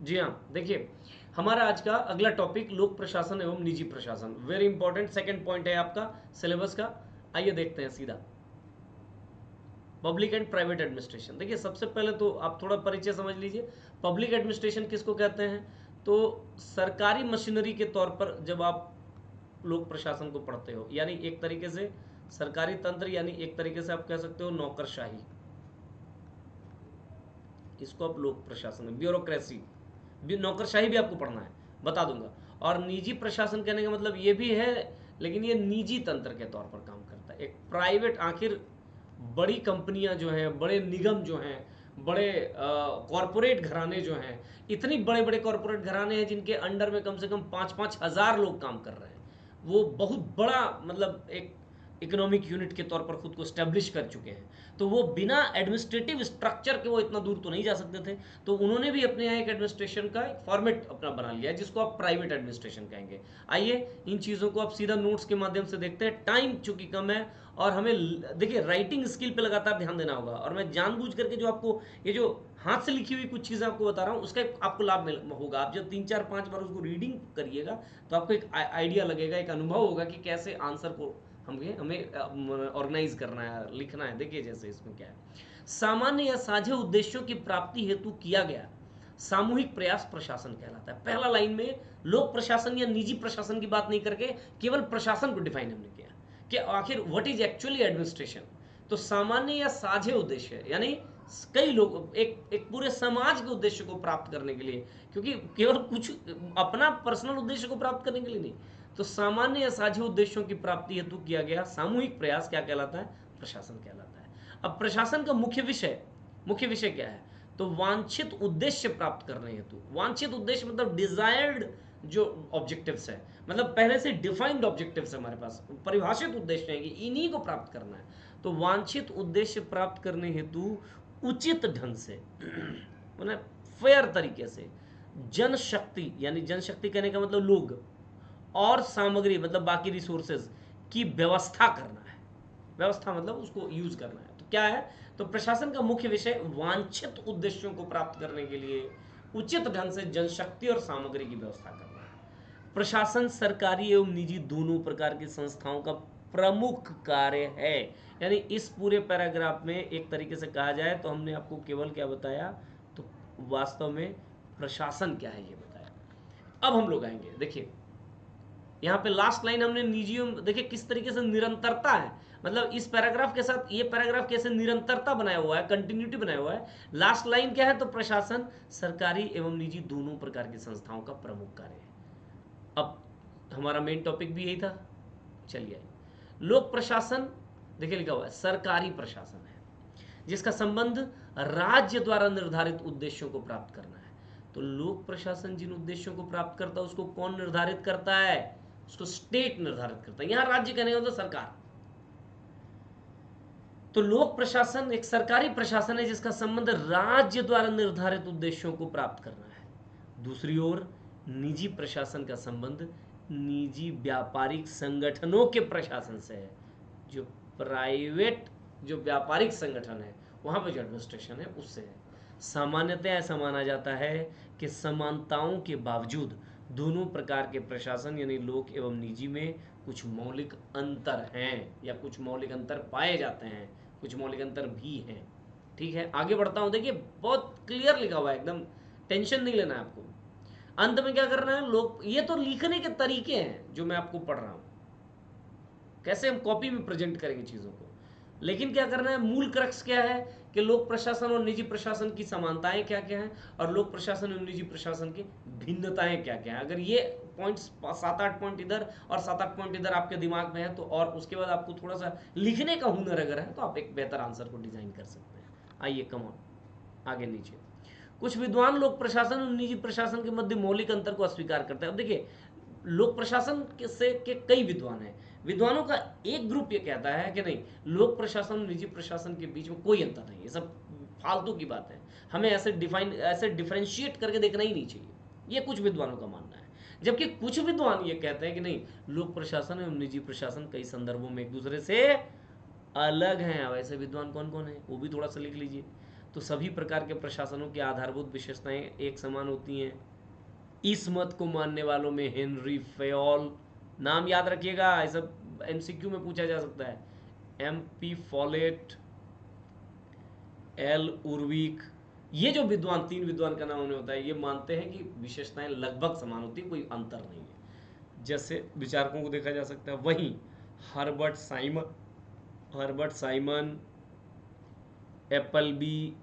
जी हाँ, देखिए हमारा आज का अगला टॉपिक लोक प्रशासन एवं निजी प्रशासन, वेरी इंपॉर्टेंट सेकंड पॉइंट है आपका सिलेबस का। आइए देखते हैं सीधा पब्लिक एंड प्राइवेट एडमिनिस्ट्रेशन। देखिए सबसे पहले तो आप थोड़ा परिचय समझ लीजिए। पब्लिक एडमिनिस्ट्रेशन किसको कहते हैं? तो सरकारी मशीनरी के तौर पर जब आप लोक प्रशासन को पढ़ते हो, यानी एक तरीके से सरकारी तंत्र, यानी एक तरीके से आप कह सकते हो नौकरशाही, इसको आप लोक प्रशासन, ब्यूरोक्रेसी, नौकरशाही भी आपको पढ़ना है, बता दूंगा। और निजी प्रशासन कहने का मतलब ये भी है, लेकिन ये निजी तंत्र के तौर पर काम करता है, एक प्राइवेट। आखिर बड़ी कंपनियां जो हैं, बड़े निगम जो हैं, बड़े कॉरपोरेट घराने जो हैं, इतनी बड़े बड़े कॉरपोरेट घराने हैं जिनके अंडर में कम से कम 5-5 हज़ार लोग काम कर रहे हैं। वो बहुत बड़ा मतलब एक इकोनॉमिक यूनिट के तौर पर खुद को स्टैब्लिश कर चुके हैं। तो वो बिना एडमिनिस्ट्रेटिव स्ट्रक्चर के वो इतना दूर तो नहीं जा सकते थे। तो उन्होंने भी अपने यहाँ एक एडमिनिस्ट्रेशन का एक फॉर्मेट अपना बना लिया है, जिसको आप प्राइवेट एडमिनिस्ट्रेशन कहेंगे। आइए इन चीज़ों को आप सीधा नोट्स के माध्यम से देखते हैं, टाइम चूंकि कम है और हमें देखिए राइटिंग स्किल पे लगातार ध्यान देना होगा। और मैं जानबूझ करके जो आपको ये जो हाथ से लिखी हुई कुछ चीज़ें आपको बता रहा हूँ, उसका आपको लाभ होगा। आप जब 3-4-5 बार उसको रीडिंग करिएगा तो आपको एक आइडिया लगेगा, एक अनुभव होगा कि कैसे आंसर को हमें ऑर्गेनाइज करना है, लिखना है। देखिए जैसे इसमें क्या है, सामान्य या साझे उद्देश्यों की प्राप्ति हेतु किया गया सामूहिक प्रयास प्रशासन कहलाता है। पहला लाइन में लोक प्रशासन या निजी प्रशासन की बात नहीं करके केवल प्रशासन को डिफाइन हमने किया कि आखिर व्हाट इज एक्चुअली एडमिनिस्ट्रेशन। तो सामान्य या साझे उद्देश्य यानी कई लोग एक पूरे समाज के उद्देश्य को प्राप्त करने के लिए, क्योंकि केवल कुछ अपना पर्सनल उद्देश्य को प्राप्त करने के लिए नहीं। तो सामान्य या साझे उद्देश्यों की प्राप्ति हेतु किया गया सामूहिक प्रयास क्या कहलाता है? प्रशासन कहलाता है। अब प्रशासन का मुख्य विषय क्या है? तो वांछित उद्देश्य प्राप्त करने हेतु, वांछित उद्देश्य मतलब डिजायर्ड जो ऑब्जेक्टिव्स है, मतलब पहले से डिफाइंड ऑब्जेक्टिव्स है हमारे पास, परिभाषित उद्देश्य है कि इन्हीं को प्राप्त करना है। तो वांछित उद्देश्य प्राप्त करने हेतु उचित ढंग से मतलब फेयर तरीके से जनशक्ति, यानी जनशक्ति कहने का मतलब लोग, और सामग्री मतलब बाकी रिसोर्सेज की व्यवस्था करना है। व्यवस्था मतलब उसको यूज करना है। तो क्या है? तो प्रशासन का मुख्य विषय वांछित उद्देश्यों को प्राप्त करने के लिए उचित ढंग से जनशक्ति और सामग्री की व्यवस्था करना है। प्रशासन सरकारी एवं निजी दोनों प्रकार की संस्थाओं का प्रमुख कार्य है। यानी इस पूरे पैराग्राफ में एक तरीके से कहा जाए तो हमने आपको केवल क्या बताया? तो वास्तव में प्रशासन क्या है ये बताया। अब हम लोग आएंगे, देखिए यहाँ पे लास्ट लाइन हमने निजियों, देखिए किस तरीके से निरंतरता है, मतलब इस पैराग्राफ के साथ ये पैराग्राफ कैसे निरंतरता बनाया हुआ है, कंटिन्यूटी बनाया हुआ है। लास्ट लाइन क्या है? तो प्रशासन सरकारी एवं निजी दोनों प्रकार की संस्थाओं का प्रमुख कार्य है। अब हमारा मेन टॉपिक भी यही था। चलिए, लोक प्रशासन देखिए लिखा हुआ है सरकारी प्रशासन है जिसका संबंध राज्य द्वारा निर्धारित उद्देश्यों को प्राप्त करना है। तो लोक प्रशासन जिन उद्देश्यों को प्राप्त करता है उसको कौन निर्धारित करता है? उसको स्टेट निर्धारित करता है। यहां राज्य कहने का मतलब सरकार। तो लोक प्रशासन एक सरकारी प्रशासन है जिसका संबंध राज्य द्वारा निर्धारित उद्देश्यों को प्राप्त करना है। दूसरी ओर निजी प्रशासन का संबंध निजी व्यापारिक संगठनों के प्रशासन से है। जो प्राइवेट जो व्यापारिक संगठन है वहां पर जो एडमिनिस्ट्रेशन है उससे है। सामान्यतः ऐसा माना जाता है कि समानताओं के बावजूद दोनों प्रकार के प्रशासन यानी लोक एवं निजी में कुछ मौलिक अंतर हैं या कुछ मौलिक अंतर पाए जाते हैं, कुछ मौलिक अंतर भी हैं। ठीक है, आगे बढ़ता हूं। देखिए बहुत क्लियर लिखा हुआ है एकदम, टेंशन नहीं लेना है आपको। अंत में क्या करना है? लोग ये तो लिखने के तरीके हैं जो मैं आपको पढ़ रहा हूं, कैसे हम कॉपी में प्रेजेंट करेंगे चीज़ों को। लेकिन क्या करना है? मूल क्रक्स क्या है कि लोक प्रशासन और निजी प्रशासन की समानताएं क्या क्या हैं और लोक प्रशासन और निजी प्रशासन की भिन्नताएं क्या क्या हैं। अगर ये पॉइंट्स 7-8 पॉइंट इधर और 7-8 पॉइंट इधर आपके दिमाग में है तो, और उसके बाद आपको थोड़ा सा लिखने का हुनर अगर है तो आप एक बेहतर आंसर को डिजाइन कर सकते हैं। आइए कम ऑन आगे नीचे। कुछ विद्वान लोक प्रशासन और निजी प्रशासन के मध्य मौलिक अंतर को अस्वीकार करते हैं। अब देखिए लोक प्रशासन के कई विद्वान हैं। विद्वानों का एक ग्रुप ये कहता है कि नहीं, लोक प्रशासन और निजी प्रशासन के बीच में कोई अंतर नहीं, ये सब फालतू की बात है, हमें ऐसे डिफरेंशिएट करके देखना ही नहीं चाहिए। ये कुछ विद्वानों का मानना है। जबकि कुछ विद्वान ये कहते हैं कि नहीं, लोक प्रशासन एवं निजी प्रशासन कई संदर्भों में एक दूसरे से अलग हैं। अब ऐसे विद्वान कौन कौन है वो भी थोड़ा सा लिख लीजिए। तो सभी प्रकार के प्रशासनों की आधारभूत विशेषताएं एक समान होती हैं। इस मत को मानने वालों में हेनरी फेयोल, नाम याद रखिएगा, ये सब एमसीक्यू में पूछा जा सकता है, MP फॉलेट, एल उर्विक, ये जो विद्वान, 3 विद्वान का नाम उन्हें होता है, ये मानते हैं कि विशेषताएं लगभग समान होती है, कोई अंतर नहीं है। जैसे विचारकों को देखा जा सकता है। वहीं हर्बर्ट साइमन, एप्पल बी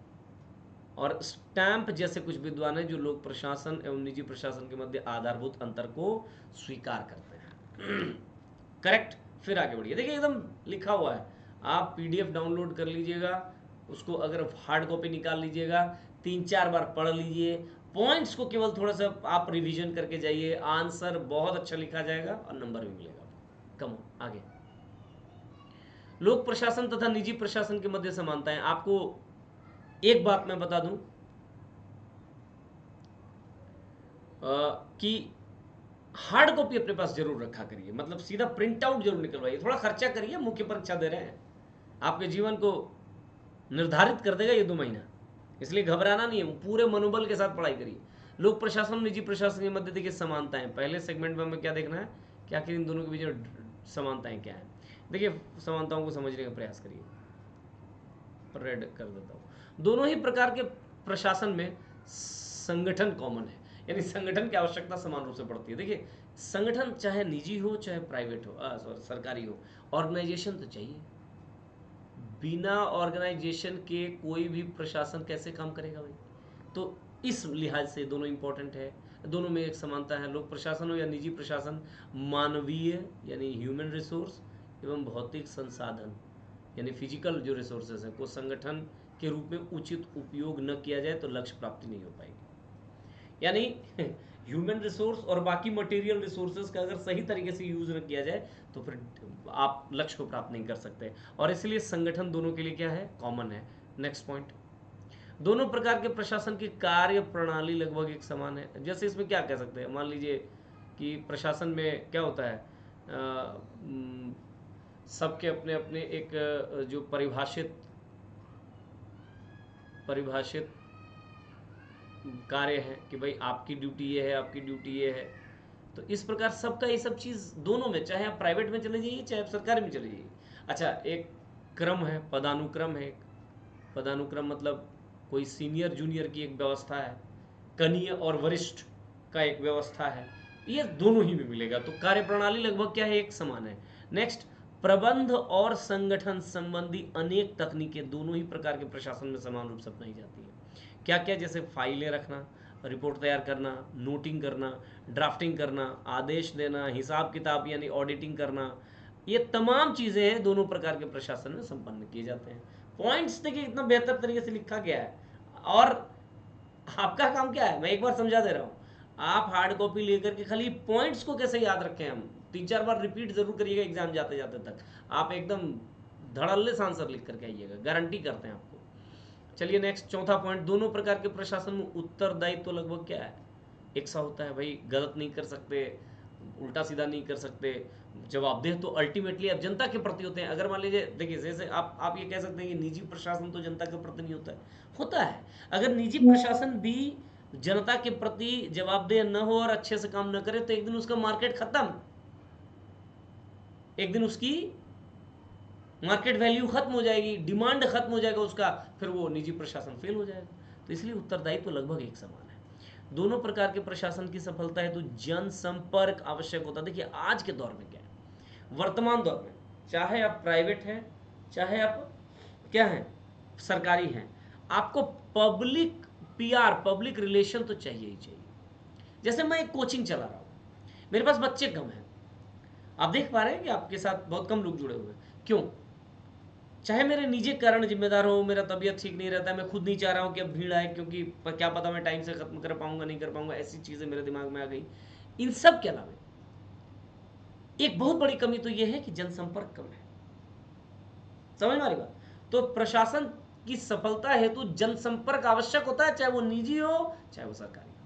और स्टैम्प जैसे कुछ विद्वान हैं जो लोक प्रशासन एवं निजी प्रशासन के मध्य आधारभूत अंतर को स्वीकार करते हैं। करेक्ट। फिर आगे बढ़िए, देखिए एकदम लिखा हुआ है, आप PDF डाउनलोड कर लीजिएगा, उसको अगर हार्ड कॉपी निकाल लीजिएगा, 3-4 बार पढ़ लीजिए, पॉइंट्स को केवल थोड़ा सा आप रिवीजन करके जाइए, आंसर बहुत अच्छा लिखा जाएगा और नंबर भी मिलेगा। कम आगे, लोक प्रशासन तथा निजी प्रशासन के मध्य समानताएं। आपको एक बात मैं बता दूं कि हार्ड कॉपी अपने पास जरूर रखा करिए, मतलब सीधा प्रिंट आउट जरूर निकलवाइए, थोड़ा खर्चा करिए, मुख्य परीक्षा दे रहे हैं, आपके जीवन को निर्धारित कर देगा ये 2 महीना, इसलिए घबराना नहीं है, पूरे मनोबल के साथ पढ़ाई करिए। लोक प्रशासन और निजी प्रशासन के मध्य देखिए समानताएं, पहले सेगमेंट में हमें क्या देखना है कि आखिर इन दोनों के बीच में समानताएं क्या है। देखिए समानताओं को समझने का प्रयास करिए, रेड कर देता हूं। दोनों ही प्रकार के प्रशासन में संगठन कॉमन है, यानी संगठन की आवश्यकता समान रूप से पड़ती है। देखिए संगठन चाहे निजी हो चाहे प्राइवेट हो, सॉरी सरकारी हो, ऑर्गेनाइजेशन तो चाहिए, बिना ऑर्गेनाइजेशन के कोई भी प्रशासन कैसे काम करेगा भाई। तो इस लिहाज से दोनों इंपॉर्टेंट है, दोनों में एक समानता है। लोक प्रशासन हो या निजी प्रशासन, मानवीय यानी ह्यूमन रिसोर्स एवं भौतिक संसाधन यानी फिजिकल जो रिसोर्सेज हैं को संगठन के रूप में उचित उपयोग न किया जाए तो लक्ष्य प्राप्ति नहीं हो पाएगी। यानी ह्यूमन रिसोर्स और बाकी मटेरियल रिसोर्सेज का अगर सही तरीके से यूज न किया जाए तो फिर आप लक्ष्य को प्राप्त नहीं कर सकते, और इसलिए संगठन दोनों के लिए क्या है, कॉमन है। नेक्स्ट पॉइंट, दोनों प्रकार के प्रशासन की कार्य प्रणाली लगभग एक समान है। जैसे इसमें क्या कह सकते हैं, मान लीजिए कि प्रशासन में क्या होता है, सबके अपने अपने एक जो परिभाषित कार्य है कि भाई आपकी ड्यूटी ये है, आपकी ड्यूटी ये है। तो इस प्रकार सबका ये सब चीज़ दोनों में, चाहे आप प्राइवेट में चले जाइए चाहे आप सरकारी में चले जाइए। अच्छा, एक क्रम है, पदानुक्रम है। पदानुक्रम मतलब कोई सीनियर जूनियर की एक व्यवस्था है, कनीय और वरिष्ठ का एक व्यवस्था है, ये दोनों ही में मिलेगा। तो कार्यप्रणाली लगभग क्या है, एक समान है। नेक्स्ट, प्रबंध और संगठन संबंधी अनेक तकनीकें दोनों ही प्रकार के प्रशासन में समान रूप से अपनाई जाती है। क्या क्या, जैसे फाइलें रखना, रिपोर्ट तैयार करना, नोटिंग करना, ड्राफ्टिंग करना, आदेश देना, हिसाब किताब यानी ऑडिटिंग करना, ये तमाम चीज़ें हैं दोनों प्रकार के प्रशासन में संपन्न किए जाते हैं। पॉइंट्स देखिए कितना बेहतर तरीके से लिखा गया है, और आपका काम क्या है, मैं एक बार समझा दे रहा हूँ, आप हार्ड कॉपी लेकर के खाली पॉइंट्स को कैसे याद रखें, हम 3-4 बार रिपीट जरूर करिएगा एग्जाम जाते जाते तक, आप एकदम धड़ल्ले से आंसर लिख करके आइएगा, गारंटी करते हैं आपको। चलिए नेक्स्ट, चौथा पॉइंट, दोनों प्रकार के प्रशासन में उत्तरदायित्व तो लगभग क्या है, एक सा होता है। भाई गलत नहीं कर सकते, उल्टा सीधा नहीं कर सकते, जवाबदेह तो अल्टीमेटली अब जनता के प्रति होते हैं। अगर मान लीजिए, देखिए जैसे आप ये कह सकते हैं कि निजी प्रशासन तो जनता के प्रति नहीं होता है। अगर निजी प्रशासन भी जनता के प्रति जवाबदेह न हो और अच्छे से काम न करे तो एक दिन उसका मार्केट खत्म, एक दिन उसकी मार्केट वैल्यू खत्म हो जाएगी, डिमांड खत्म हो जाएगा उसका, फिर वो निजी प्रशासन फेल हो जाएगा। तो इसलिए उत्तरदायित्व तो लगभग एक समान है। दोनों प्रकार के प्रशासन की सफलता है तो जनसंपर्क आवश्यक होता है। देखिए आज के दौर में क्या है, वर्तमान दौर में चाहे आप प्राइवेट हैं चाहे आप क्या हैं, सरकारी हैं, आपको पब्लिक PR, पब्लिक रिलेशन तो चाहिए ही चाहिए। जैसे मैं एक कोचिंग चला रहा हूँ, मेरे पास बच्चे कम हैं, आप देख पा रहे हैं कि आपके साथ बहुत कम लोग जुड़े हुए हैं, क्यों? चाहे मेरे निजी कारण जिम्मेदार हो, मेरा तबीयत ठीक नहीं रहता है, मैं खुद नहीं चाह रहा हूँ कि अब भीड़ आए, क्योंकि क्या पता मैं टाइम से खत्म कर पाऊंगा नहीं कर पाऊंगा, ऐसी चीज़ें मेरे दिमाग में आ गई। इन सब के अलावा एक बहुत बड़ी कमी तो यह है कि जनसंपर्क कम है। समझ में आ रही बात? तो प्रशासन की सफलता हेतु जनसंपर्क आवश्यक होता है, चाहे वो निजी हो चाहे वो सरकारी हो।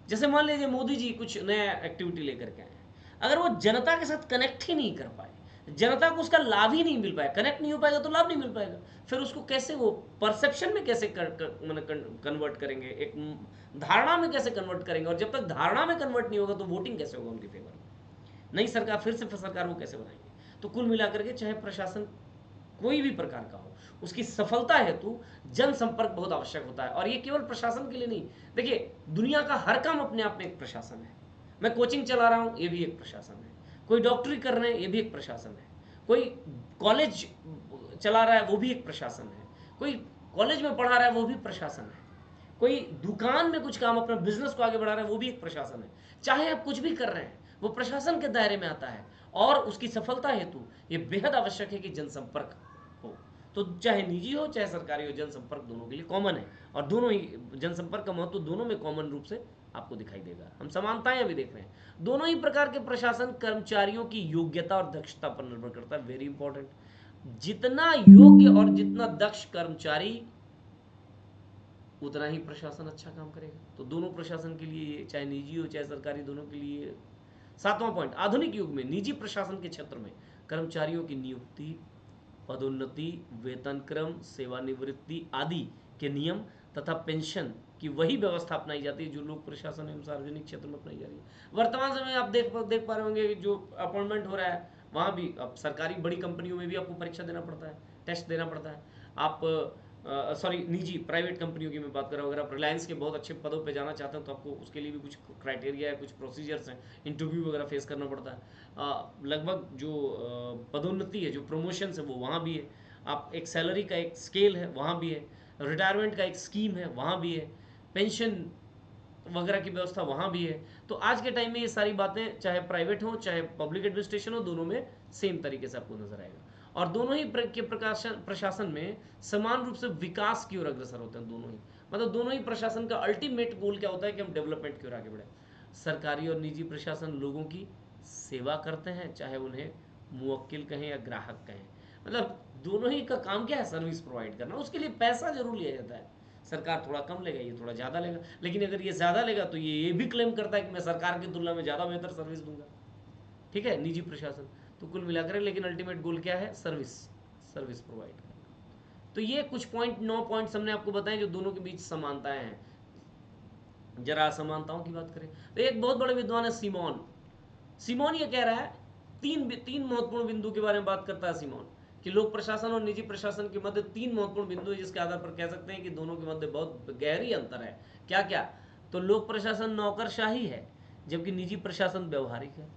जैसे मान लीजिए मोदी जी कुछ नया एक्टिविटी लेकर के आए हैं, अगर वो जनता के साथ कनेक्ट ही नहीं कर पाए, जनता को उसका लाभ ही नहीं मिल पाएगा, कनेक्ट नहीं हो पाएगा तो लाभ नहीं मिल पाएगा। फिर उसको कैसे वो परसेप्शन में कैसे कन्वर्ट करेंगे, एक धारणा में कैसे कन्वर्ट करेंगे, और जब तक धारणा में कन्वर्ट नहीं होगा तो वोटिंग कैसे होगा उनके फेवर में, नई सरकार फिर से सरकार वो कैसे बनाएंगे। तो कुल मिलाकर के चाहे प्रशासन कोई भी प्रकार का हो, उसकी सफलता हेतु जनसंपर्क बहुत आवश्यक होता है। और ये केवल प्रशासन के लिए नहीं, देखिए दुनिया का हर काम अपने आप में एक प्रशासन है। मैं कोचिंग चला रहा हूँ, ये भी एक प्रशासन है। कोई डॉक्टरी कर रहे हैं, ये भी एक प्रशासन है। कोई कॉलेज चला रहा है, वो भी एक प्रशासन है। कोई कॉलेज में पढ़ा रहा है, वो भी प्रशासन है। कोई दुकान में कुछ काम, अपना बिजनेस को आगे बढ़ा रहा है, वो भी एक प्रशासन है। चाहे आप कुछ भी कर रहे हैं, वो प्रशासन के दायरे में आता है। और उसकी सफलता हेतु ये बेहद आवश्यक है कि जनसंपर्क हो। तो चाहे निजी हो चाहे सरकारी हो, जनसंपर्क दोनों के लिए कॉमन है। और दोनों ही जनसंपर्क का महत्व दोनों में कॉमन रूप से आपको दिखाई देगा। हम समानताएं अभी देख रहे हैं। दोनों ही प्रकार के प्रशासन कर्मचारियों की योग्यता और दक्षता पर निर्भर करता है। वेरी इंपॉर्टेंट, जितना योग्य और जितना दक्ष कर्मचारी, उतना ही प्रशासन अच्छा काम करेगा। तो दोनों प्रशासन के लिए, चाहे निजी हो चाहे सरकारी, दोनों के लिए। 7वां पॉइंट, आधुनिक युग में निजी प्रशासन के क्षेत्र में कर्मचारियों की नियुक्ति, पदोन्नति, वेतन क्रम, सेवानिवृत्ति आदि के नियम तथा पेंशन की वही व्यवस्था अपनाई जाती है जो लोक प्रशासन एवं सार्वजनिक क्षेत्र में अपनाई जा रही है। वर्तमान समय आप देख पा रहे होंगे, जो अपॉइंटमेंट हो रहा है वहाँ भी, अब सरकारी बड़ी कंपनियों में भी आपको परीक्षा देना पड़ता है, टेस्ट देना पड़ता है। आप सॉरी, निजी प्राइवेट कंपनियों की मैं बात कर रहा हूँ। अगर आप रिलायंस के बहुत अच्छे पदों पे जाना चाहते हो तो आपको उसके लिए भी कुछ क्राइटेरिया है, कुछ प्रोसीजर्स हैं, इंटरव्यू वगैरह फेस करना पड़ता है। लगभग जो पदोन्नति है, जो प्रमोशन है, वो वहाँ भी है। आप एक सैलरी का एक स्केल है, वहाँ भी है। रिटायरमेंट का एक स्कीम है, वहाँ भी है। पेंशन वगैरह की व्यवस्था वहाँ भी है। तो आज के टाइम में ये सारी बातें, चाहे प्राइवेट हो चाहे पब्लिक एडमिनिस्ट्रेशन हो, दोनों में सेम तरीके से आपको नजर आएगा। और दोनों ही के प्रशासन में समान रूप से विकास की ओर अग्रसर होते हैं। दोनों ही, मतलब दोनों ही प्रशासन का अल्टीमेट गोल क्या होता है कि हम डेवलपमेंट की ओर आगे बढ़े। सरकारी और निजी प्रशासन लोगों की सेवा करते हैं, चाहे उन्हें मुवक्किल कहें या ग्राहक कहें। मतलब दोनों ही का काम क्या है, सर्विस प्रोवाइड करना। उसके लिए पैसा जरूर लिया जाता है। सरकार थोड़ा कम लेगा, ये थोड़ा ज़्यादा लेगा। लेकिन अगर ये ज़्यादा लेगा तो ये भी क्लेम करता है कि मैं सरकार की तुलना में ज़्यादा बेहतर सर्विस दूंगा। ठीक है, निजी प्रशासन। तो कुल मिलाकर, लेकिन अल्टीमेट गोल क्या है, सर्विस, सर्विस प्रोवाइड करना। तो ये कुछ पॉइंट, 9 पॉइंट्स हमने आपको बताए जो दोनों के बीच समानताएं हैं। जरा असमानताओं की बात करें तो एक बहुत बड़े विद्वान है सीमोन। सीमोन ये कह रहा है, तीन महत्वपूर्ण बिंदु के बारे में बात करता है सीमोन, कि लोक प्रशासन और निजी प्रशासन के मध्य 3 महत्वपूर्ण बिंदु है जिसके आधार पर कह सकते हैं कि दोनों के मध्य बहुत गहरी अंतर है। क्या क्या? तो लोक प्रशासन नौकरशाही है, जबकि निजी प्रशासन व्यवहारिक है।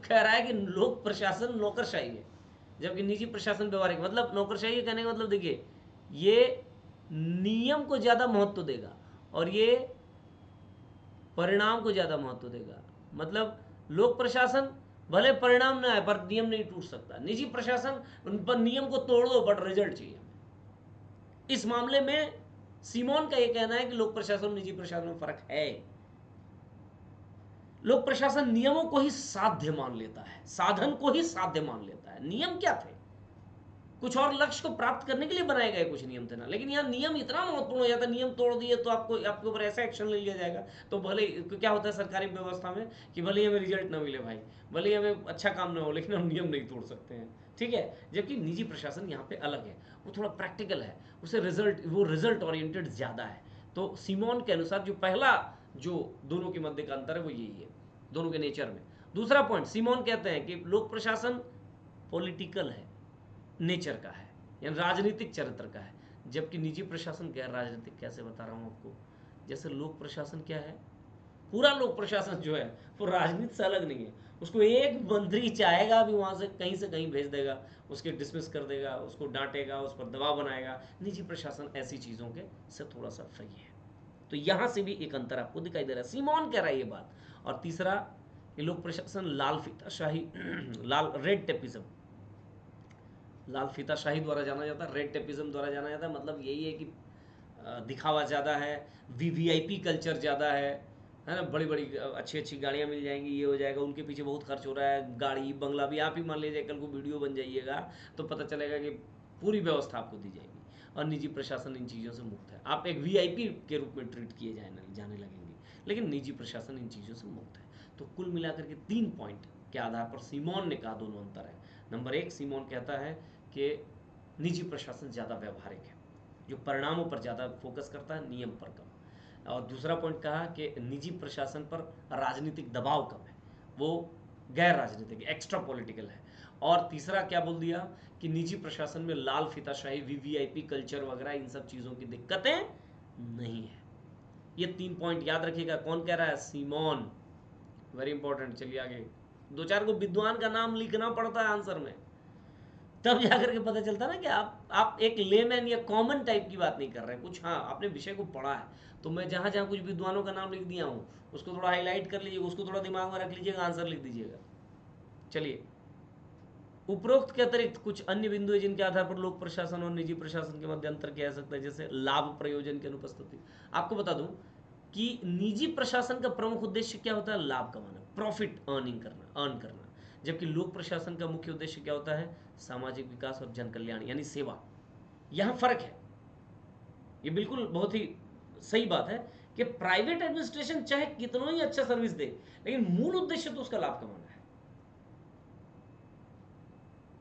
कह रहा है कि लोक प्रशासन नौकरशाही है, जबकि निजी प्रशासन व्यवहारिक। मतलब नौकरशाही कहने का मतलब, देखिए, ये नियम को ज्यादा महत्व देगा और ये परिणाम को ज्यादा महत्व देगा। मतलब लोक प्रशासन भले परिणाम ना आए पर नियम नहीं टूट सकता। निजी प्रशासन उन पर नियम को तोड़ दो बट रिजल्ट चाहिए। इस मामले में सीमोन का यह कहना है कि लोक प्रशासन और निजी प्रशासन में फर्क है। लोक प्रशासन नियमों को ही साध्य मान लेता है, साधन को ही साध्य मान लेता है। नियम क्या थे, कुछ और लक्ष्य को प्राप्त करने के लिए बनाए गए कुछ नियम थे ना। लेकिन यहाँ नियम इतना महत्वपूर्ण हो जाता है, नियम तोड़ दिए तो आपके ऊपर ऐसा एक्शन ले लिया जाएगा। तो भले क्या होता है सरकारी व्यवस्था में कि भले हमें रिजल्ट ना मिले भाई, भले हमें अच्छा काम ना हो, लेकिन हम नियम नहीं तोड़ सकते हैं। ठीक है, जबकि निजी प्रशासन यहाँ पे अलग है, वो थोड़ा प्रैक्टिकल है, उसे वो रिजल्ट ओरिएंटेड ज्यादा है। तो सीमोन के अनुसार जो पहला, जो दोनों के मध्य का अंतर है वो यही है, दोनों के नेचर में। दूसरा पॉइंट, सीमोन कहते हैं कि लोक प्रशासन पॉलिटिकल है, नेचर का है, यानी राजनीतिक चरित्र का है, जबकि निजी प्रशासन गैर राजनीतिक। कैसे बता रहा हूं आपको, जैसे लोक प्रशासन क्या है, पूरा लोक प्रशासन जो है वो राजनीति से अलग नहीं है। उसको एक मंत्री चाहेगा भी वहां से कहीं भेज देगा, उसके डिसमिस कर देगा, उसको डांटेगा, उस पर दबाव बनाएगा। निजी प्रशासन ऐसी चीजों के से थोड़ा सा फ्री है। तो यहां से भी एक अंतर आपको दिखाई दे रहा है, सीमोन कह रहा है ये बात। और तीसरा, ये लोक प्रशासन लाल फीताशाही लाल रेड टेपिज्म, लाल फीताशाही द्वारा जाना जाता है, रेड टेपिज्म द्वारा जाना जाता है। मतलब यही है कि दिखावा ज़्यादा है, वीवीआईपी कल्चर ज़्यादा है ना। बड़ी बड़ी अच्छी अच्छी गाड़ियाँ मिल जाएंगी, ये हो जाएगा, उनके पीछे बहुत खर्च हो रहा है, गाड़ी बंगला भी। आप ही मान लीजिए कल को वीडियो बन जाइएगा तो पता चलेगा कि पूरी व्यवस्था आपको दी जाएगी। और निजी प्रशासन इन चीज़ों से मुक्त है, आप एक वीआईपी के रूप में ट्रीट किए जाने लगेंगे, लेकिन निजी प्रशासन इन चीज़ों से मुक्त है। तो कुल मिलाकर के 3 पॉइंट के आधार पर सीमोन ने कहा दोनों अंतर है। नंबर एक, सीमोन कहता है कि निजी प्रशासन ज़्यादा व्यवहारिक है, जो परिणामों पर ज़्यादा फोकस करता है, नियम पर कम। और दूसरा पॉइंट कहा कि निजी प्रशासन पर राजनीतिक दबाव कम है, वो गैर राजनीतिक एक्स्ट्रा पॉलिटिकल है। और तीसरा क्या बोल दिया कि निजी प्रशासन में लाल फीताशाही, वीवीआईपी कल्चर वगैरह इन सब चीज़ों की दिक्कतें नहीं है। ये 3 पॉइंट याद रखिएगा। कौन कह रहा है? सीमोन। Very important. चलिए आगे। दो चार को विद्वान का नाम लिखना पड़ता है आंसर में, तब जाकर के पता चलता ना कि आप एक लेमैन या कॉमन टाइप की बात नहीं कर रहे हैं कुछ। हाँ, आपने विषय को पढ़ा है, तो मैं जहाँ जहाँ कुछ विद्वानों का नाम लिख दिया हूँ उसको थोड़ा हाईलाइट कर लीजिएगा, उसको थोड़ा दिमाग में रख लीजिएगा, आंसर लिख दीजिएगा। चलिए, उपरोक्त के अतिरिक्त कुछ अन्य बिंदु है जिनके आधार पर लोक प्रशासन और निजी प्रशासन के मध्य अंतर किया जा सकता है, जैसे लाभ प्रयोजन की अनुपस्थिति। आपको बता दूं कि निजी प्रशासन का प्रमुख उद्देश्य क्या होता है? लाभ कमाना, प्रॉफिट अर्न करना। जबकि लोक प्रशासन का मुख्य उद्देश्य क्या होता है? सामाजिक विकास और जन कल्याण, यानी सेवा। यहां फर्क है। ये बिल्कुल बहुत ही सही बात है कि प्राइवेट एडमिनिस्ट्रेशन चाहे कितना ही अच्छा सर्विस दे, लेकिन मूल उद्देश्य तो उसका लाभ कमाना है।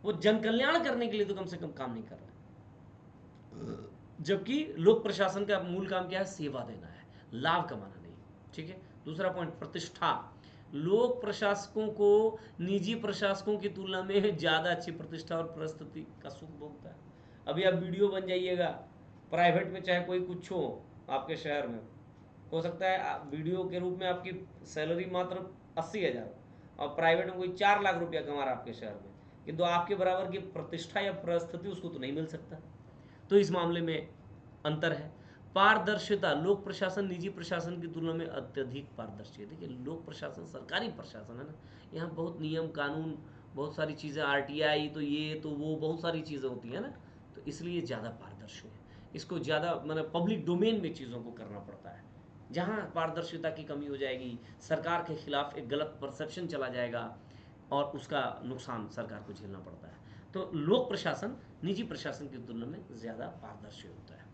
वो जन कल्याण करने के लिए तो कम से कम काम नहीं कर रहा है। जबकि लोक प्रशासन का मूल काम क्या है? सेवा देना है, लाभ कमाना नहीं। ठीक है। दूसरा पॉइंट, प्रतिष्ठा। लोक प्रशासकों को निजी प्रशासकों की तुलना में ज्यादा अच्छी प्रतिष्ठा और परिस्थिति का सुख भोगता है। अभी आप वीडियो बन जाइएगा प्राइवेट में, चाहे कोई कुछ हो आपके शहर में, हो सकता है वीडियो के रूप में आपकी सैलरी मात्र 80,000 और प्राइवेट में कोई 4 लाख रुपया कमा रहा है आपके शहर में, किंतु आपके बराबर की प्रतिष्ठा या परिस्थिति उसको तो नहीं मिल सकता। तो इस मामले में अंतर है। पारदर्शिता। लोक प्रशासन निजी प्रशासन की तुलना में अत्यधिक पारदर्शी है। देखिए, लोक प्रशासन सरकारी प्रशासन है ना, यहाँ बहुत नियम कानून, बहुत सारी चीज़ें, आरटीआई तो ये तो वो, बहुत सारी चीज़ें होती हैं ना, तो इसलिए ज़्यादा पारदर्शी है। इसको ज़्यादा मतलब पब्लिक डोमेन में चीज़ों को करना पड़ता है। जहाँ पारदर्शिता की कमी हो जाएगी, सरकार के खिलाफ एक गलत परसेप्शन चला जाएगा और उसका नुकसान सरकार को झेलना पड़ता है। तो लोक प्रशासन निजी प्रशासन की तुलना में ज़्यादा पारदर्शी होता है।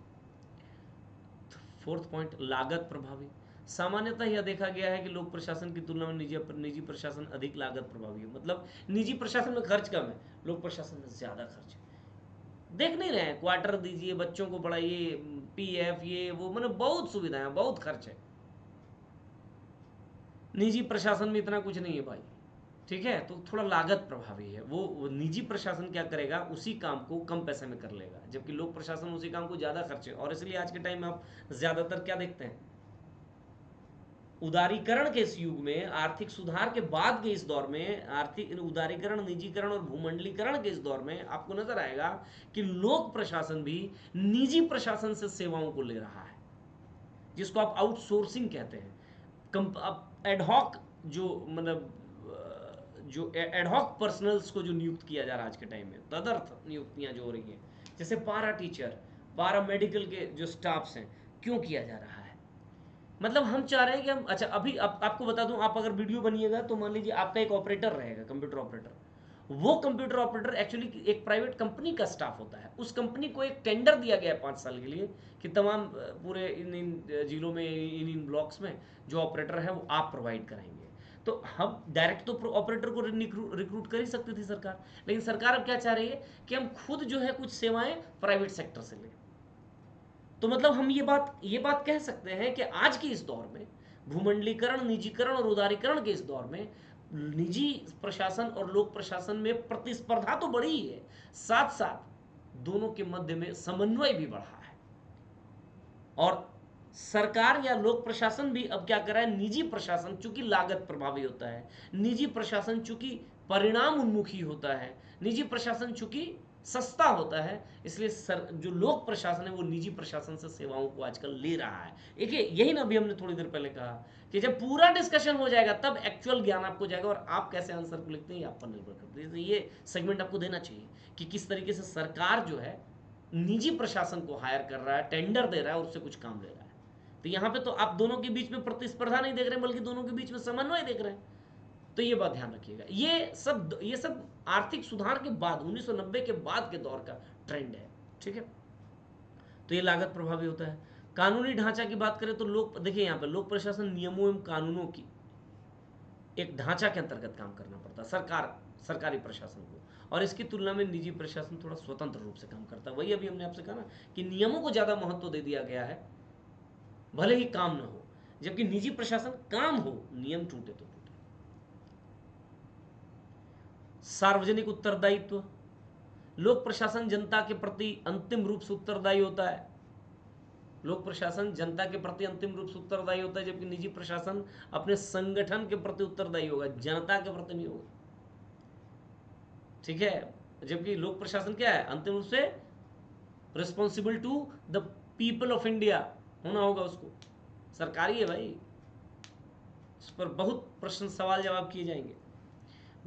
फोर्थ पॉइंट, लागत प्रभावी। सामान्यतः यह देखा गया है कि लोक प्रशासन की तुलना में निजी प्रशासन अधिक लागत प्रभावी है। मतलब निजी प्रशासन में खर्च कम है, लोक प्रशासन में ज़्यादा खर्च है। देख नहीं रहे हैं, क्वार्टर दीजिए, बच्चों को पढ़ाइए, पीएफ, ये वो, मतलब बहुत सुविधाएं, बहुत खर्च है। निजी प्रशासन में इतना कुछ नहीं है भाई। ठीक है, तो थोड़ा लागत प्रभावी है। वो निजी प्रशासन क्या करेगा, उसी काम को कम पैसे में कर लेगा, जबकि लोक प्रशासन उसी काम को ज़्यादा खर्चे। और इसलिए आज के टाइम में आप ज़्यादातर क्या देखते हैं, उदारीकरण के इस युग में, आर्थिक सुधार के बाद के इस दौर में, आर्थिक उदारीकरण, निजीकरण और भूमंडलीकरण के इस दौर में आपको नजर आएगा कि लोक प्रशासन भी निजी प्रशासन से सेवाओं को ले रहा है, जिसको आप आउटसोर्सिंग कहते हैं। एडहॉक जो मतलब जो एडहॉक पर्सनल्स को जो नियुक्त किया जा रहा है आज के टाइम में, तदर्थ नियुक्तियां जो हो रही हैं, जैसे पारा टीचर, पारा मेडिकल के जो स्टाफ्स हैं, क्यों किया जा रहा है? मतलब हम चाह रहे हैं कि हम, अच्छा अभी आपको बता दूं, आप अगर वीडियो बनिएगा तो मान लीजिए आपका एक ऑपरेटर रहेगा, कंप्यूटर ऑपरेटर। वो कंप्यूटर ऑपरेटर एक्चुअली एक प्राइवेट कंपनी का स्टाफ होता है। उस कंपनी को एक टेंडर दिया गया है 5 साल के लिए कि तमाम पूरे इन जिलों में, इन ब्लॉक्स में जो ऑपरेटर है वो आप प्रोवाइड कराएंगे। तो हम डायरेक्ट तो ऑपरेटर को रिक्रूट कर ही सकती थी सरकार, लेकिन सरकार अब क्या चाह रही है कि हम खुद जो है कुछ सेवाएं प्राइवेट सेक्टर से लें। तो मतलब हम ये बात कह सकते हैं कि आज के इस दौर में, भूमंडलीकरण, निजीकरण और उदारीकरण के इस दौर में, निजी प्रशासन और लोक प्रशासन में प्रतिस्पर्धा तो बढ़ी ही है, साथ साथ दोनों के मध्य में समन्वय भी बढ़ा है। और सरकार या लोक प्रशासन भी अब क्या कर रहा है, निजी प्रशासन चूंकि लागत प्रभावी होता है, निजी प्रशासन चूंकि परिणाम उन्मुखी होता है, निजी प्रशासन चूंकि सस्ता होता है, इसलिए जो लोक प्रशासन है वो निजी प्रशासन से सेवाओं को आजकल ले रहा है। देखिए, यही ना अभी हमने थोड़ी देर पहले कहा कि जब पूरा डिस्कशन हो जाएगा तब एक्चुअल ज्ञान आपको जाएगा, और आप कैसे आंसर को लिखते हैं ये आप पर निर्भर करता है। ये सेगमेंट आपको देना चाहिए कि किस तरीके से सरकार जो है निजी प्रशासन को हायर कर रहा है, टेंडर दे रहा है और उससे कुछ काम ले रहा है। तो यहाँ पे तो आप दोनों के बीच में प्रतिस्पर्धा नहीं देख रहे हैं, बल्कि दोनों के बीच में समन्वय देख रहे हैं। तो ये बात ध्यान रखिएगा। ये सब आर्थिक सुधार के बाद, 1990 के बाद के दौर का ट्रेंड है। ठीक है, तो ये लागत प्रभावी होता है। कानूनी ढांचा की बात करें तो लोग देखिए, यहाँ पे लोक प्रशासन नियमों एवं कानूनों की एक ढांचा के अंतर्गत काम करना पड़ता है सरकारी प्रशासन को, और इसकी तुलना में निजी प्रशासन थोड़ा स्वतंत्र रूप से काम करता है। वही अभी हमने आपसे कहा ना कि नियमों को ज़्यादा महत्व दे दिया गया है, भले ही काम ना हो, जबकि निजी प्रशासन काम हो, नियम टूटे तो टूटे। सार्वजनिक उत्तरदायित्व, लोक प्रशासन जनता के प्रति अंतिम रूप से उत्तरदायी होता है। लोक प्रशासन जनता के प्रति अंतिम रूप से उत्तरदायी होता है, जबकि निजी प्रशासन अपने संगठन के प्रति उत्तरदायी होगा, जनता के प्रति नहीं होगा। ठीक है, जबकि लोक प्रशासन क्या है, अंतिम रूप से responsible to the people of India होना होगा उसको। सरकारी है भाई, इस पर बहुत प्रश्न सवाल जवाब किए जाएंगे।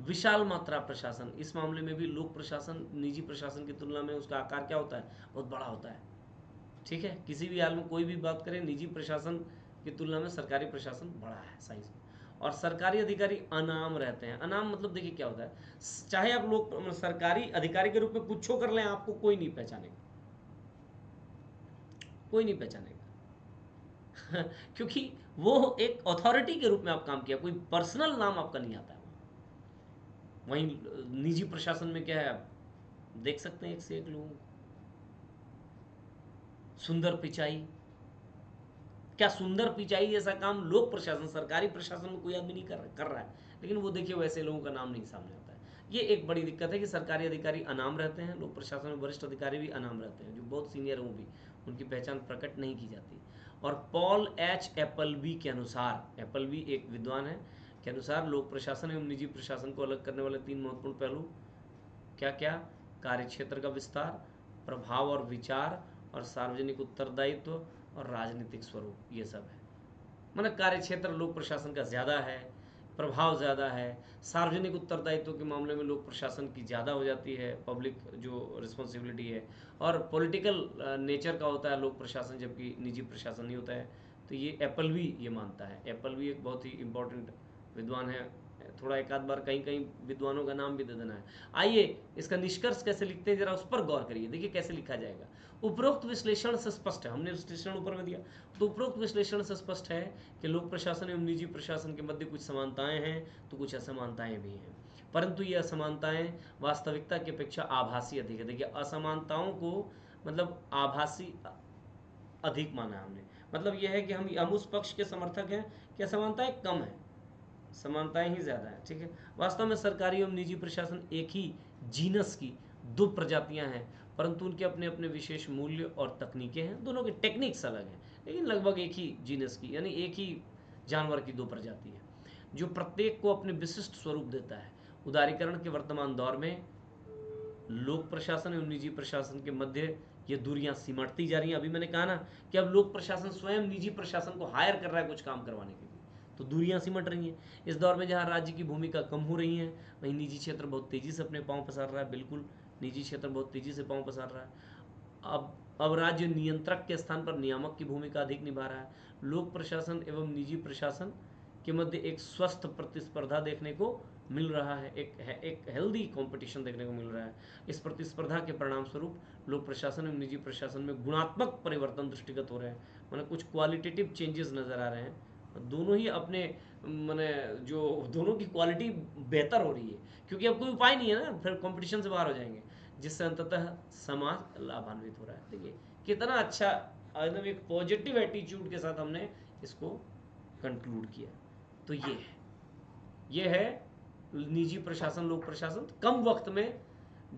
विशाल मात्रा प्रशासन, इस मामले में भी लोक प्रशासन निजी प्रशासन की तुलना में उसका आकार क्या होता है, बहुत बड़ा होता है। ठीक है, किसी भी हाल में कोई भी बात करें, निजी प्रशासन की तुलना में सरकारी प्रशासन बड़ा है साइज में। और सरकारी अधिकारी अनाम रहते हैं। अनाम मतलब देखिए क्या होता है, चाहे आप लोग सरकारी अधिकारी के रूप में कुछ कर लें, आपको कोई नहीं पहचानेगा, कोई नहीं पहचानेगा क्योंकि वो एक अथॉरिटी के रूप में आप काम किया, कोई पर्सनल नाम आपका नहीं आता है। वहीं निजी प्रशासन में क्या है, आप देख सकते हैं एक से एक लोगों को। सुंदर पिचाई, क्या सुंदर पिचाई जैसा काम लोक प्रशासन सरकारी प्रशासन में कोई आदमी नहीं कर रहा है, लेकिन वो देखिए वैसे लोगों का नाम नहीं सामने आता है। ये एक बड़ी दिक्कत है कि सरकारी अधिकारी अनाम रहते हैं, लोक प्रशासन में वरिष्ठ अधिकारी भी अनाम रहते हैं, जो बहुत सीनियर हों भी उनकी पहचान प्रकट नहीं की जाती। और पॉल एच एप्पलबी के अनुसार, एप्पलबी एक विद्वान है, के अनुसार लोक प्रशासन एवं निजी प्रशासन को अलग करने वाले 3 महत्वपूर्ण पहलू क्या क्या, कार्यक्षेत्र का विस्तार, प्रभाव और विचार, और सार्वजनिक उत्तरदायित्व और राजनीतिक स्वरूप, ये सब है। मतलब कार्यक्षेत्र लोक प्रशासन का ज़्यादा है, प्रभाव ज़्यादा है, सार्वजनिक उत्तरदायित्व के मामले में लोक प्रशासन की ज़्यादा हो जाती है, पब्लिक जो रिस्पॉन्सिबिलिटी है, और पॉलिटिकल नेचर का होता है लोक प्रशासन, जबकि निजी प्रशासन नहीं होता है। तो ये एप्पलबी ये मानता है। एप्पलबी एक बहुत ही इंपॉर्टेंट विद्वान है, थोड़ा एक आध बार कहीं कहीं विद्वानों का नाम भी दे देना है। आइए इसका निष्कर्ष कैसे लिखते हैं, जरा उस पर गौर करिए, देखिए कैसे लिखा जाएगा। उपरोक्त विश्लेषण से स्पष्ट है, हमने विश्लेषण ऊपर में दिया, तो उपरोक्त विश्लेषण से स्पष्ट है कि लोक प्रशासन एवं निजी प्रशासन के मध्य कुछ समानताएं हैं तो कुछ असमानताएं भी हैं, परंतु ये असमानताएं वास्तविकता की अपेक्षा आभासी अधिक है। देखिए असमानताओं को मतलब आभासी अधिक माना हमने, मतलब यह है कि हम उस पक्ष के समर्थक हैं कि असमानताएं कम है, समानताएं ही ज़्यादा है। ठीक है, वास्तव में सरकारी एवं निजी प्रशासन एक ही जीनस की 2 प्रजातियां हैं, परंतु उनके अपने अपने विशेष मूल्य और तकनीकें हैं, दोनों के टेक्निक्स अलग हैं, लेकिन लगभग एक ही जीनस की, यानी एक ही जानवर की 2 प्रजाति है, जो प्रत्येक को अपने विशिष्ट स्वरूप देता है। उदारीकरण के वर्तमान दौर में लोक प्रशासन एवं निजी प्रशासन के मध्य ये दूरियां सिमटती जा रही हैं। अभी मैंने कहा ना कि अब लोक प्रशासन स्वयं निजी प्रशासन को हायर कर रहा है कुछ काम करवाने के लिए, तो दूरियां सिमट रही हैं। इस दौर में जहां राज्य की भूमिका कम हो रही है, वहीं निजी क्षेत्र बहुत तेजी से अपने पांव पसार रहा है। बिल्कुल, निजी क्षेत्र बहुत तेजी से पांव पसार रहा है। अब राज्य नियंत्रक के स्थान पर नियामक की भूमिका अधिक निभा रहा है। लोक प्रशासन एवं निजी प्रशासन के मध्य एक स्वस्थ प्रतिस्पर्धा देखने को मिल रहा है, एक हेल्दी कंपटीशन देखने को मिल रहा है। इस प्रतिस्पर्धा के परिणाम स्वरूप लोक प्रशासन एवं निजी प्रशासन में गुणात्मक परिवर्तन दृष्टिगत हो रहे हैं, मतलब कुछ क्वालिटेटिव चेंजेस नज़र आ रहे हैं। दोनों ही अपने मैंने जो दोनों की क्वालिटी बेहतर हो रही है, क्योंकि अब कोई उपाय नहीं है ना, फिर कंपटीशन से बाहर हो जाएंगे, जिससे अंततः समाज लाभान्वित हो रहा है। देखिए कितना अच्छा, एकदम एक पॉजिटिव एटीट्यूड के साथ हमने इसको कंक्लूड किया। तो ये है निजी प्रशासन लोक प्रशासन, कम वक्त में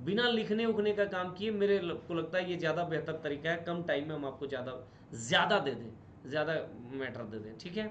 बिना लिखने उखने का काम किए। मेरे को लगता है ये ज़्यादा बेहतर तरीका है, कम टाइम में हम आपको ज़्यादा दे दें, ज़्यादा मैटर दे दें। ठीक है।